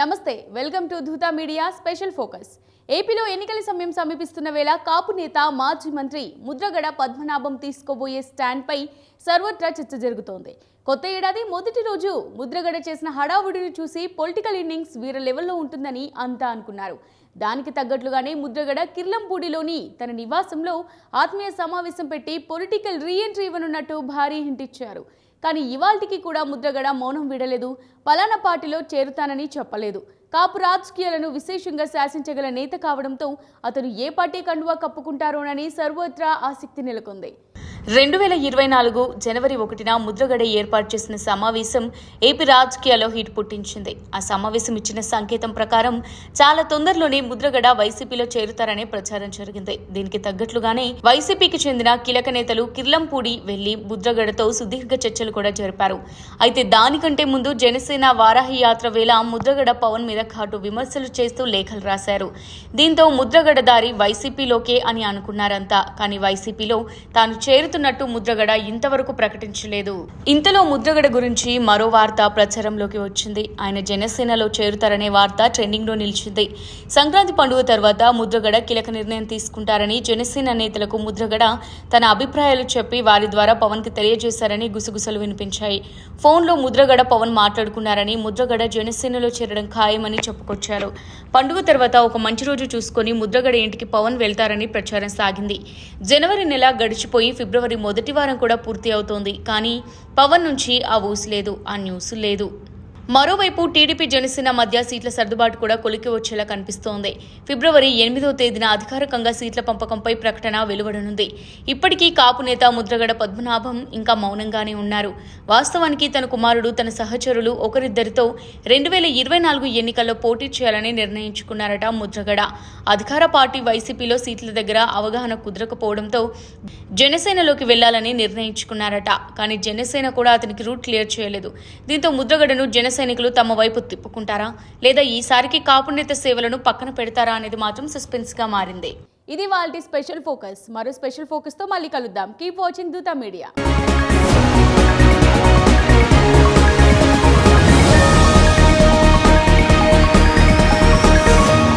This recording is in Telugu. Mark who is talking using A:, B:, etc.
A: నమస్తే welcome to Dhoota media special focus. ఏపీలో ఎన్నికల సమయం సమీపిస్తున్న వేళ కాపు నేత మాజీ మంత్రి ముద్రగడ పద్మనాభం తీసుకోబోయే స్టాండ్ పై సర్వత్రా చర్చ జరుగుతోంది. కొత్త ఏడాది మొదటి రోజు ముద్రగడ చేసిన హడావుడిని చూసి పొలిటికల్ ఇన్నింగ్స్ వీర లెవెల్లో ఉంటుందని అంతా అనుకున్నారు. దానికి తగ్గట్లుగానే ముద్రగడ కిర్లంపూడిలోని తన నివాసంలో ఆత్మీయ సమావేశం పెట్టి పొలిటికల్ రీఎంట్రీ ఇవ్వనున్నట్టు భారీ హింట్ ఇచ్చారు. కానీ ఇవాల్టికి కూడా ముద్రగడ మౌనం వీడలేదు. పలానా పార్టీలో చేరుతానని చెప్పలేదు. కాపు రాజకీయాలను విశేషంగా శాసించగల నేత కావడంతో అతను ఏ పార్టీ కండువా కప్పుకుంటారోనని సర్వత్రా ఆసక్తి నెలకొంది. 2024 జనవరి 1న ముద్రగడ ఏర్పాటు చేసిన సమావేశం ఏపీ రాజకీయాల్లో హీట్ పుట్టించింది. ఆ సమావేశం ఇచ్చిన సంకేతం ప్రకారం చాలా తొందరలోనే ముద్రగడ వైసీపీలో చేరుతారనే ప్రచారం జరిగింది. దీనికి తగ్గట్లుగానే వైసీపీకి చెందిన కీలక నేతలు కిర్లంపూడి వెళ్లి ముద్రగడతో సుదీర్ఘ చర్చలు కూడా జరిపారు. అయితే దానికంటే ముందు జనసేన వారాహి యాత్ర వేళ ముద్రగడ పవన్ మీద ఘాటు విమర్శలు చేస్తూ లేఖలు రాశారు. దీంతో ముద్రగడ దారి వైసీపీలోకే అని అనుకున్నారంతా. కానీ వైసీపీలో తాను చేరుతున్నట్టు ముద్రగడ ఇంతవరకు ప్రకటించలేదు. ఇంతలో ముద్రగడ గురించి మరో వార్త ప్రచారంలోకి వచ్చింది. ఆయన జనసేనలో చేరుతారనే వార్త ట్రెండింగ్ లో నిలిచింది. సంక్రాంతి పండుగ తర్వాత ముద్రగడ కీలక నిర్ణయం తీసుకుంటారని జనసేన నేతలకు ముద్రగడ తన అభిప్రాయాలు చెప్పి వారి ద్వారా పవన్ కి తెలియజేశారని గుసగుసలు వినిపించాయి. ఫోన్లో ముద్రగడ పవన్ మాట్లాడుకున్నారని, ముద్రగడ జనసేనలో చేరడం ఖాయమని చెప్పుకొచ్చారు. పండుగ తర్వాత ఒక మంచి రోజు చూసుకుని ముద్రగడ ఇంటికి పవన్ వెళ్తారని ప్రచారం సాగింది. జనవరి నెల గడిచిపోయి ఫిబ్రవరి మొదటి వారం కూడా పూర్తి అవుతోంది. కానీ పవన్ నుంచి ఆ ఊసు లేదు, ఆ న్యూస్ లేదు. మరోవైపు టీడీపీ జనసేన మధ్య సీట్ల సర్దుబాటు కూడా కొలికి వచ్చేలా కనిపిస్తోంది. ఫిబ్రవరి 8వ తేదీన అధికారికంగా సీట్ల పంపకంపై ప్రకటన వెలువడనుంది. ఇప్పటికీ కాపు నేత ముద్రగడ పద్మనాభం ఇంకా మౌనంగానే ఉన్నారు. వాస్తవానికి తన కుమారుడు, తన సహచరులు ఒకరిద్దరితో 2024 ఎన్నికల్లో పోటీ చేయాలని నిర్ణయించుకున్నారట ముద్రగడ. అధికార పార్టీ వైసీపీలో సీట్ల దగ్గర అవగాహన కుదరకపోవడంతో జనసేనలోకి వెళ్లాలని నిర్ణయించుకున్నారట. కానీ జనసేన కూడా అతనికి రూట్ క్లియర్ చేయలేదు. దీంతో ముద్రగడను సైనికులు తమ వైపు తిప్పుకుంటారా, లేదా ఈసారికి కాపు నేత సేవలను పక్కన పెడతారా అనేది మాత్రం సస్పెన్స్ గా మారింది. ఇది వాళ్ళ స్పెషల్ ఫోకస్. మరో స్పెషల్ ఫోకస్ తో మళ్ళీ కలుద్దాం. Keep watching Dhoota media.